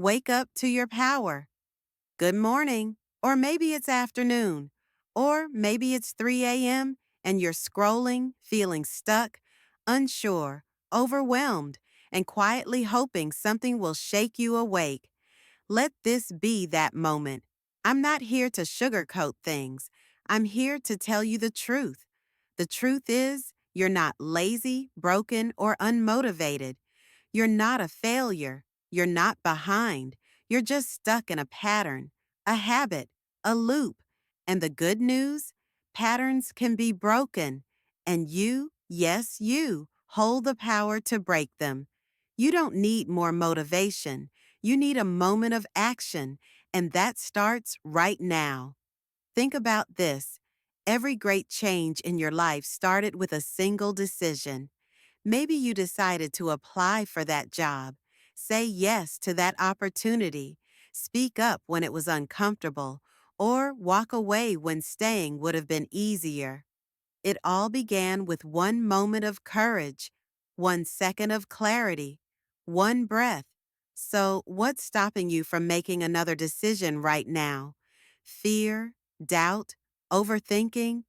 Wake up to your power. Good morning. Or maybe it's afternoon. Or maybe it's 3 a.m. and you're scrolling, feeling stuck, unsure, overwhelmed, and quietly hoping something will shake you awake. Let this be that moment. I'm not here to sugarcoat things. I'm here to tell you the truth. The truth is, you're not lazy, broken, or unmotivated. You're not a failure. You're not behind. You're just stuck in a pattern, a habit, a loop. And the good news? Patterns can be broken. And you, yes, you, hold the power to break them. You don't need more motivation. You need a moment of action, and that starts right now. Think about this. Every great change in your life started with a single decision. Maybe you decided to apply for that job, say yes to that opportunity, speak up when it was uncomfortable, or walk away when staying would have been easier. It all began with one moment of courage, 1 second of clarity, one breath. So, what's stopping you from making another decision right now? Fear, doubt, overthinking?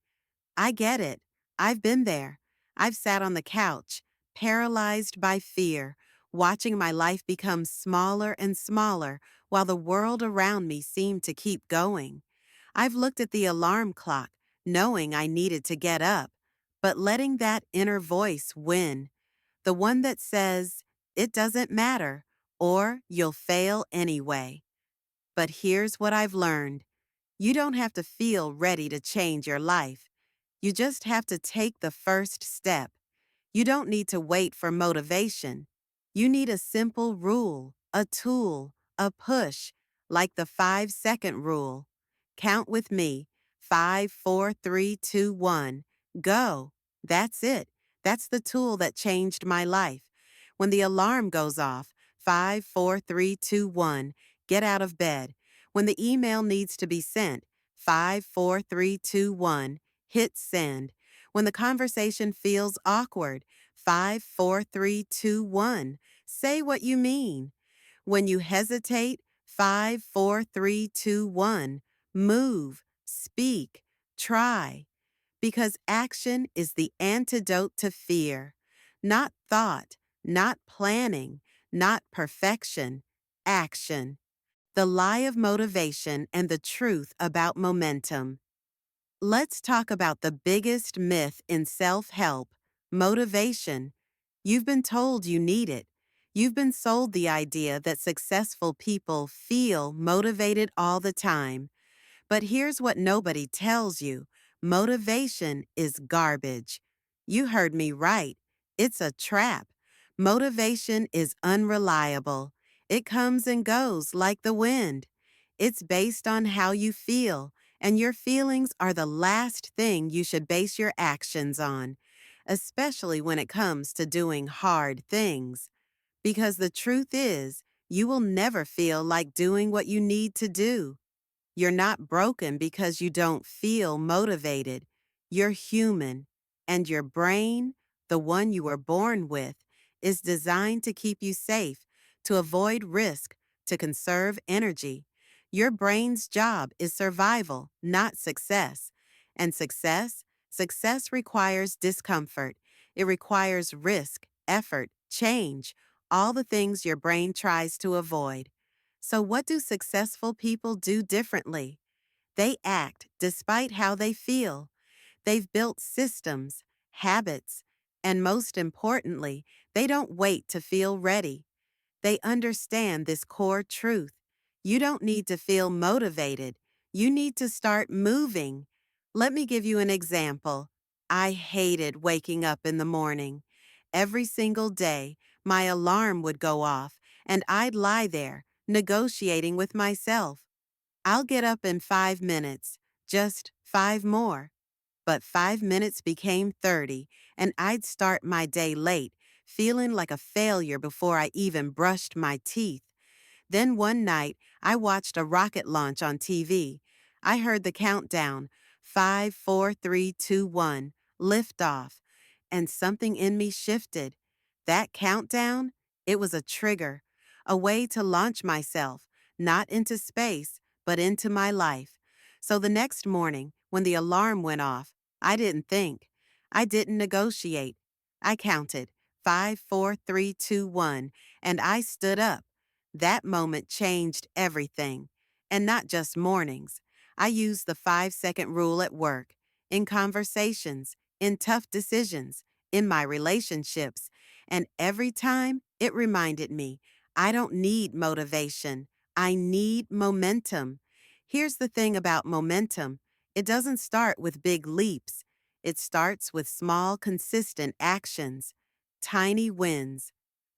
I get it. I've been there. I've sat on the couch, paralyzed by fear, watching my life become smaller and smaller while the world around me seemed to keep going. I've looked at the alarm clock, knowing I needed to get up, but letting that inner voice win, the one that says, it doesn't matter, or you'll fail anyway. But here's what I've learned. You don't have to feel ready to change your life. You just have to take the first step. You don't need to wait for motivation. You need a simple rule, a tool, a push, like the 5 second rule. Count with me. 5, 4, 3, 2, 1. Go. That's it. That's the tool that changed my life. When the alarm goes off, 5, 4, 3, 2, 1. Get out of bed. When the email needs to be sent, 5, 4, 3, 2, 1. Hit send. When the conversation feels awkward, 5, 4, 3, 2, 1. Say what you mean. When you hesitate, 5, 4, 3, 2, 1. Move, speak, try. Because action is the antidote to fear. Not thought, not planning, not perfection. Action. The lie of motivation and the truth about momentum. Let's talk about the biggest myth in self-help, motivation. You've been told you need it. You've been sold the idea that successful people feel motivated all the time. But here's what nobody tells you. Motivation is garbage. You heard me right. It's a trap. Motivation is unreliable. It comes and goes like the wind. It's based on how you feel, and your feelings are the last thing you should base your actions on, especially when it comes to doing hard things. Because the truth is, you will never feel like doing what you need to do. You're not broken because you don't feel motivated. You're human, and your brain, the one you were born with, is designed to keep you safe, to avoid risk, to conserve energy. Your brain's job is survival, not success. And success requires discomfort. It requires risk, effort, change, all the things your brain tries to avoid. So, what do successful people do differently? They act despite how they feel. They've built systems, habits, and most importantly, they don't wait to feel ready. They understand this core truth. You don't need to feel motivated. You need to start moving. Let me give you an example. I hated waking up in the morning. Every single day, my alarm would go off, and I'd lie there, negotiating with myself. I'll get up in 5 minutes, just 5 more. But 5 minutes became 30, and I'd start my day late, feeling like a failure before I even brushed my teeth. Then one night, I watched a rocket launch on TV. I heard the countdown, 5, 4, 3, 2, 1, lift off, and something in me shifted. That countdown, it was a trigger, a way to launch myself, not into space, but into my life. So the next morning, when the alarm went off, I didn't think. I didn't negotiate. I counted 5, 4, 3, 2, 1, and I stood up. That moment changed everything. And not just mornings. I used the 5-second rule at work, in conversations, in tough decisions, in my relationships, and every time it reminded me I don't need motivation. I need momentum. Here's the thing about momentum, it doesn't start with big leaps, it starts with small, consistent actions, tiny wins.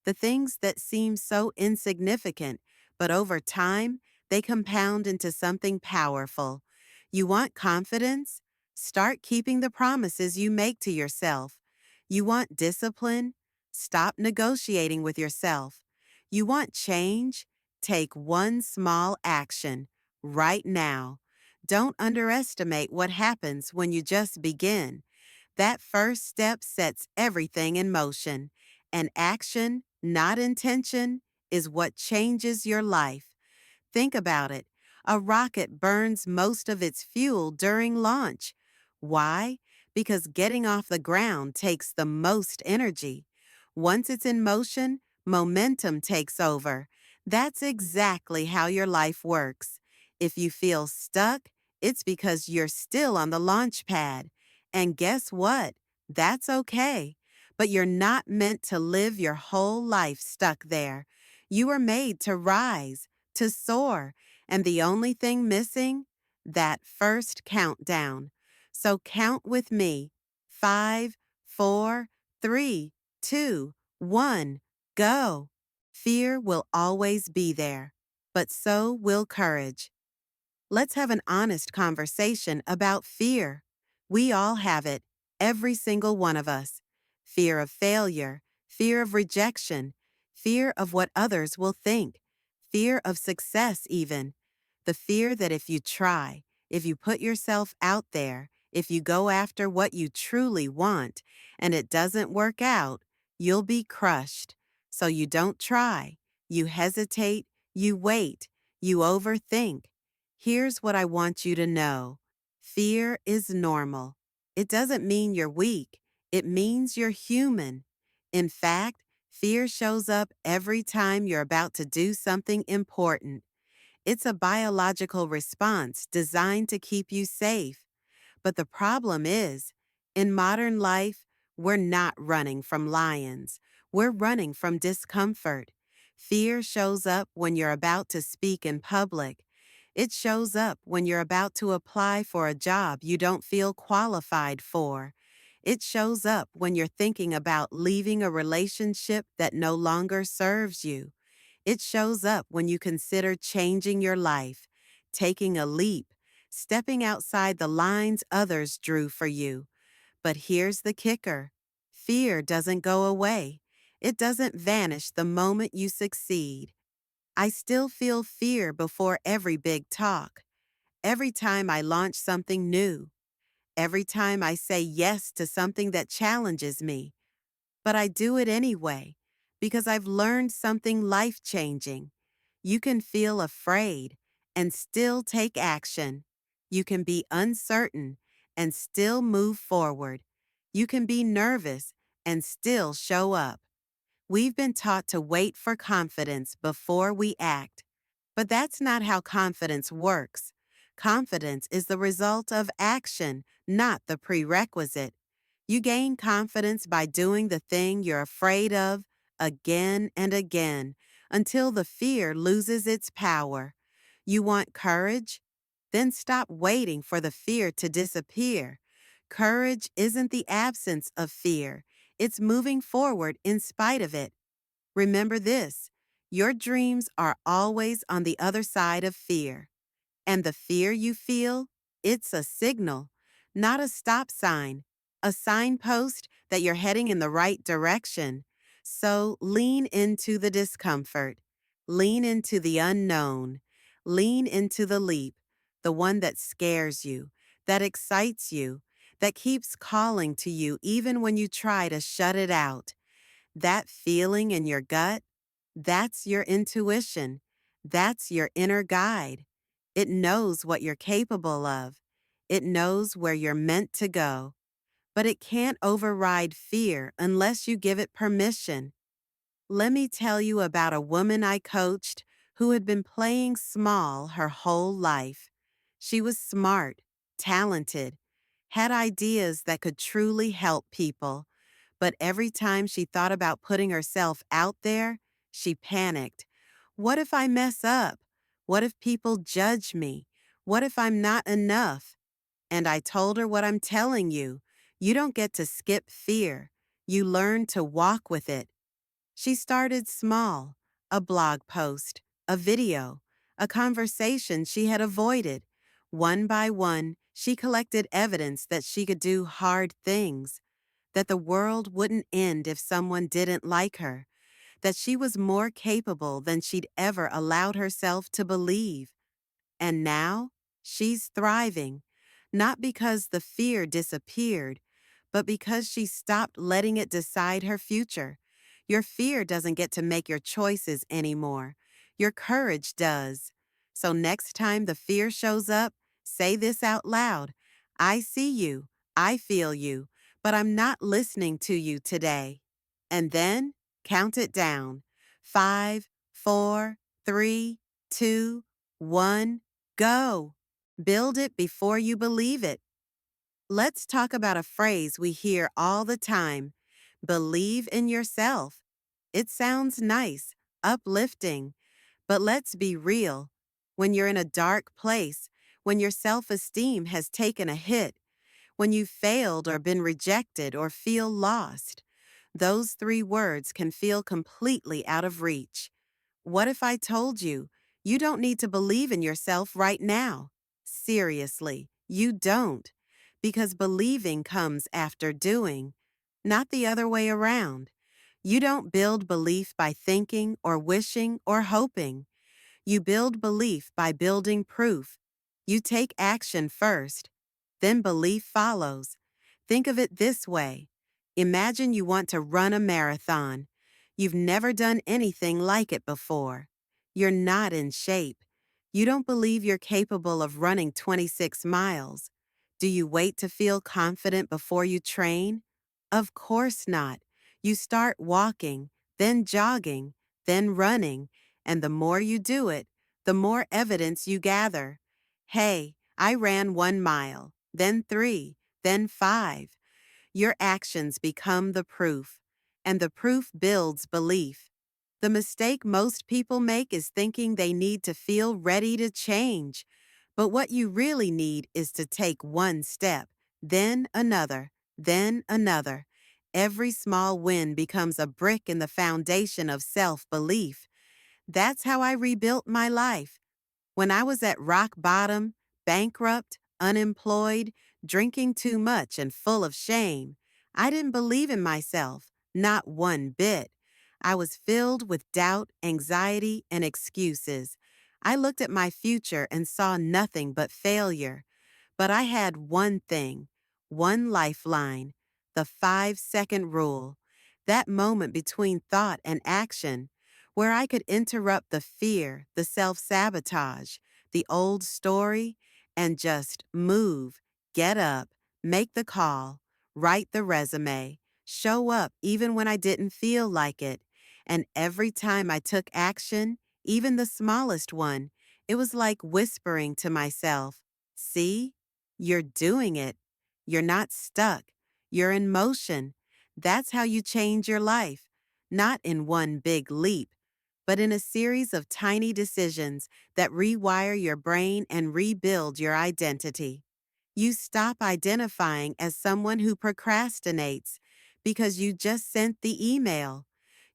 The things that seem so insignificant, but over time, they compound into something powerful. You want confidence? Start keeping the promises you make to yourself. You want discipline? Stop negotiating with yourself. You want change? Take one small action right now. Don't underestimate what happens when you just begin. That first step sets everything in motion. And action, not intention, is what changes your life. Think about it. A rocket burns most of its fuel during launch. Why? Because getting off the ground takes the most energy. Once it's in motion, momentum takes over. That's exactly how your life works. If you feel stuck, it's because you're still on the launch pad. And guess what? That's okay. But you're not meant to live your whole life stuck there. You were made to rise, to soar, and the only thing missing? That first countdown. So count with me. 5, 4, 3, 2, 1, go. Fear will always be there, but so will courage. Let's have an honest conversation about fear. We all have it, every single one of us. Fear of failure, fear of rejection, fear of what others will think, fear of success even. The fear that if you try, if you put yourself out there, if you go after what you truly want, and it doesn't work out, you'll be crushed. So you don't try. You hesitate, you wait, you overthink. Here's what I want you to know. Fear is normal. It doesn't mean you're weak. It means you're human. In fact, fear shows up every time you're about to do something important. It's a biological response designed to keep you safe. But the problem is, in modern life, we're not running from lions. We're running from discomfort. Fear shows up when you're about to speak in public. It shows up when you're about to apply for a job you don't feel qualified for. It shows up when you're thinking about leaving a relationship that no longer serves you. It shows up when you consider changing your life, taking a leap, stepping outside the lines others drew for you. But here's the kicker. Fear doesn't go away. It doesn't vanish the moment you succeed. I still feel fear before every big talk. Every time I launch something new. Every time I say yes to something that challenges me. But I do it anyway because I've learned something life-changing. You can feel afraid and still take action. You can be uncertain and still move forward. You can be nervous and still show up. We've been taught to wait for confidence before we act. But that's not how confidence works. Confidence is the result of action, not the prerequisite. You gain confidence by doing the thing you're afraid of again and again until the fear loses its power. You want courage? Then stop waiting for the fear to disappear. Courage isn't the absence of fear. It's moving forward in spite of it. Remember this, your dreams are always on the other side of fear. And the fear you feel, it's a signal, not a stop sign, a signpost that you're heading in the right direction. So lean into the discomfort, lean into the unknown, lean into the leap, the one that scares you, that excites you, that keeps calling to you even when you try to shut it out. That feeling in your gut, That's your intuition. That's your inner guide. It knows what you're capable of. It knows where you're meant to go. But it can't override fear unless you give it permission. Let me tell you about a woman I coached who had been playing small her whole life. She was smart, talented, had ideas that could truly help people. But every time she thought about putting herself out there, she panicked. What if I mess up? What if people judge me? What if I'm not enough? And I told her what I'm telling you. You don't get to skip fear. You learn to walk with it. She started small, a blog post, a video, a conversation she had avoided. One by one, she collected evidence that she could do hard things, that the world wouldn't end if someone didn't like her, that she was more capable than she'd ever allowed herself to believe. And now, she's thriving, not because the fear disappeared, but because she stopped letting it decide her future. Your fear doesn't get to make your choices anymore. Your courage does. So next time the fear shows up, say this out loud. I see you. I feel you. But I'm not listening to you today. And then count it down. 5, 4, 3, 2, 1. Go. Build it before you believe it. Let's talk about a phrase we hear all the time. Believe in yourself. It sounds nice, uplifting, but let's be real. When you're in a dark place, when your self-esteem has taken a hit, when you've failed or been rejected or feel lost, those three words can feel completely out of reach. What if I told you, you don't need to believe in yourself right now? Seriously, you don't. Because believing comes after doing, not the other way around. You don't build belief by thinking or wishing or hoping. You build belief by building proof. You take action first, then belief follows. Think of it this way. Imagine you want to run a marathon. You've never done anything like it before. You're not in shape. You don't believe you're capable of running 26 miles. Do you wait to feel confident before you train? Of course not. You start walking, then jogging, then running, and the more you do it, the more evidence you gather. Hey, I ran 1 mile, then 3, then 5. Your actions become the proof, and the proof builds belief. The mistake most people make is thinking they need to feel ready to change. But what you really need is to take one step, then another, then another. Every small win becomes a brick in the foundation of self-belief. That's how I rebuilt my life. When I was at rock bottom, bankrupt, unemployed, drinking too much and full of shame, I didn't believe in myself, not one bit. I was filled with doubt, anxiety, and excuses. I looked at my future and saw nothing but failure. But I had one thing, one lifeline, the 5-second rule, that moment between thought and action, where I could interrupt the fear, the self-sabotage, the old story, and just move, get up, make the call, write the resume, show up even when I didn't feel like it. And every time I took action, even the smallest one, it was like whispering to myself, see? You're doing it. You're not stuck. You're in motion. That's how you change your life, not in one big leap, but in a series of tiny decisions that rewire your brain and rebuild your identity. You stop identifying as someone who procrastinates because you just sent the email.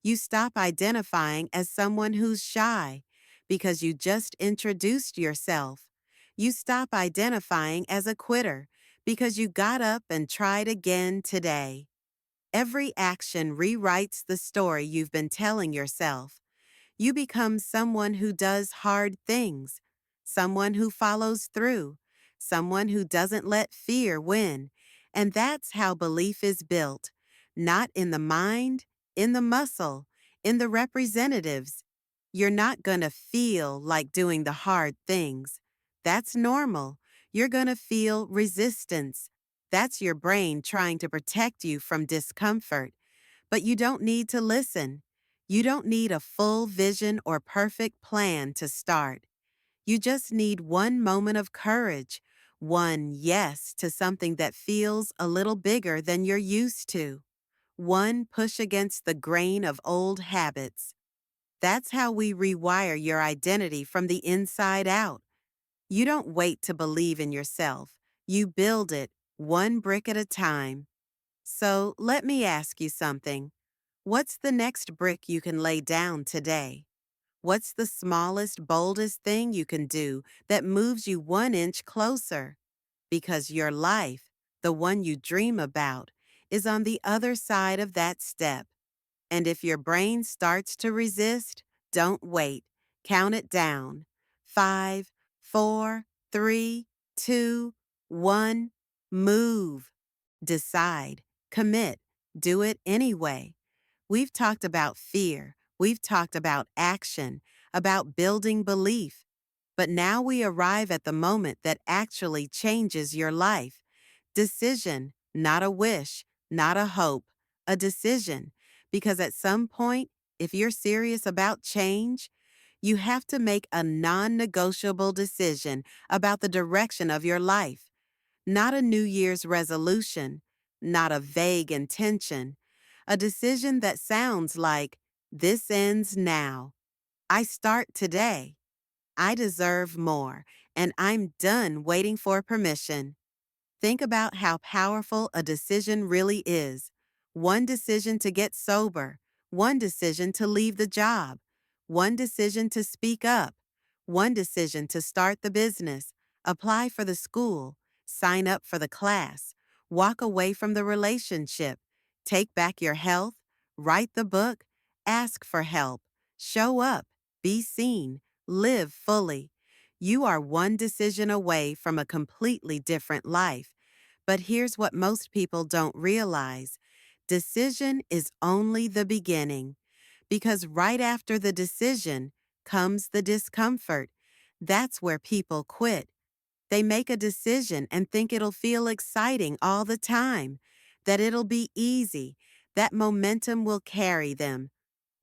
You stop identifying as someone who's shy because you just introduced yourself. You stop identifying as a quitter because you got up and tried again today. Every action rewrites the story you've been telling yourself. You become someone who does hard things, someone who follows through, someone who doesn't let fear win. And that's how belief is built, not in the mind, in the muscle, In the representatives, you're not going to feel like doing the hard things. That's normal. You're going to feel resistance. That's your brain trying to protect you from discomfort. But you don't need to listen. You don't need a full vision or perfect plan to start. You just need one moment of courage, one yes to something that feels a little bigger than you're used to, one push against the grain of old habits. That's how we rewire your identity from the inside out. You don't wait to believe in yourself. You build it one brick at a time. So let me ask you something. What's the next brick you can lay down today? What's the smallest, boldest thing you can do that moves you 1 inch closer? Because your life, the one you dream about, is on the other side of that step. And if your brain starts to resist, don't wait. Count it down. 5, 4, 3, 2, 1. Move. Decide. Commit. Do it anyway. We've talked about fear. We've talked about action, about building belief. But now we arrive at the moment that actually changes your life. Decision, not a wish, not a hope, a decision. Because at some point, if you're serious about change, you have to make a non negotiable decision about the direction of your life. Not a New Year's resolution, not a vague intention, a decision that sounds like, this ends now. I start today. I deserve more, and I'm done waiting for permission. Think about how powerful a decision really is. One decision to get sober, one decision to leave the job, one decision to speak up, one decision to start the business, apply for the school, sign up for the class, walk away from the relationship, take back your health, write the book, ask for help, show up, be seen, live fully. You are one decision away from a completely different life. But here's what most people don't realize. Decision is only the beginning. Because right after the decision comes the discomfort. That's where people quit. They make a decision and think it'll feel exciting all the time, that it'll be easy, that momentum will carry them.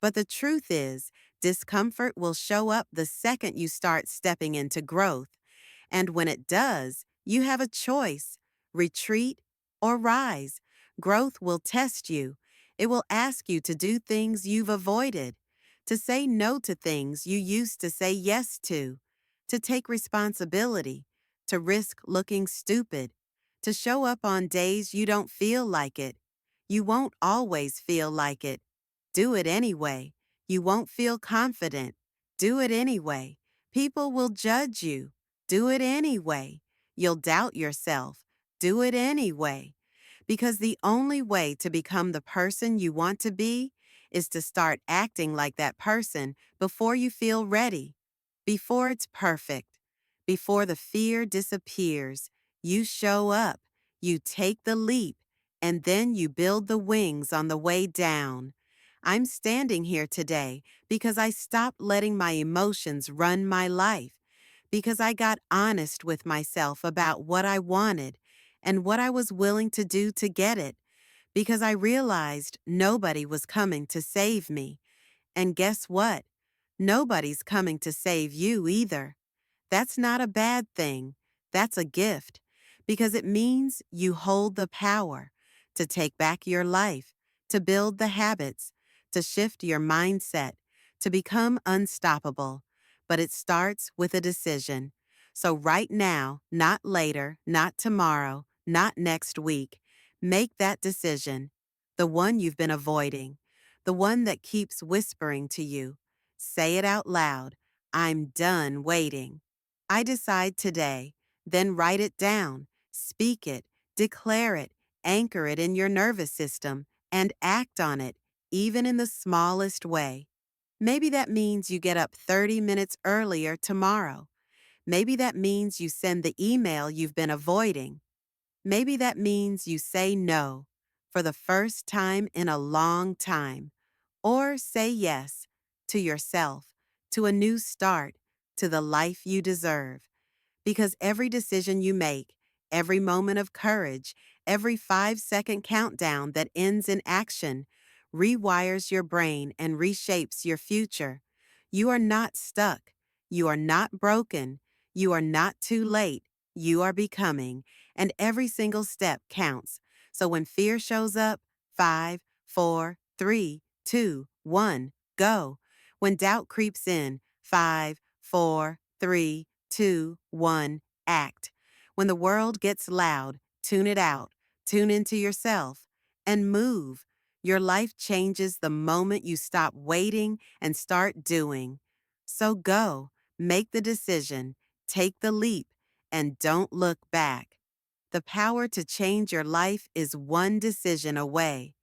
But the truth is, discomfort will show up the second you start stepping into growth. And when it does, you have a choice: retreat or rise. Growth will test you. It will ask you to do things you've avoided, to say no to things you used to say yes to take responsibility, to risk looking stupid, to show up on days you don't feel like it. You won't always feel like it. Do it anyway. You won't feel confident. Do it anyway. People will judge you. Do it anyway. You'll doubt yourself. Do it anyway. Because the only way to become the person you want to be is to start acting like that person before you feel ready, before it's perfect, before the fear disappears. You show up, you take the leap, and then you build the wings on the way down. I'm standing here today because I stopped letting my emotions run my life, because I got honest with myself about what I wanted and what I was willing to do to get it, because I realized nobody was coming to save me. And guess what? Nobody's coming to save you either. That's not a bad thing. That's a gift, because it means you hold the power to take back your life, to build the habits, to shift your mindset, to become unstoppable. But it starts with a decision. So right now, not later, not tomorrow, not next week, make that decision. The one you've been avoiding, the one that keeps whispering to you. Say it out loud. I'm done waiting. I decide today. Then write it down, speak it, declare it, anchor it in your nervous system, and act on it, even in the smallest way. Maybe that means you get up 30 minutes earlier tomorrow. Maybe that means you send the email you've been avoiding. Maybe that means you say no for the first time in a long time. or say yes to yourself, to a new start, to the life you deserve. Because every decision you make, every moment of courage, every 5-second countdown that ends in action, rewires your brain and reshapes your future. You are not stuck. You are not broken. You are not too late. You are becoming, and every single step counts. So when fear shows up, 5, 4, 3, 2, 1, go. When doubt creeps in, 5, 4, 3, 2, 1, act. When the world gets loud, tune it out, tune into yourself, and move. Your life changes the moment you stop waiting and start doing. So go, make the decision, take the leap, and don't look back. The power to change your life is one decision away.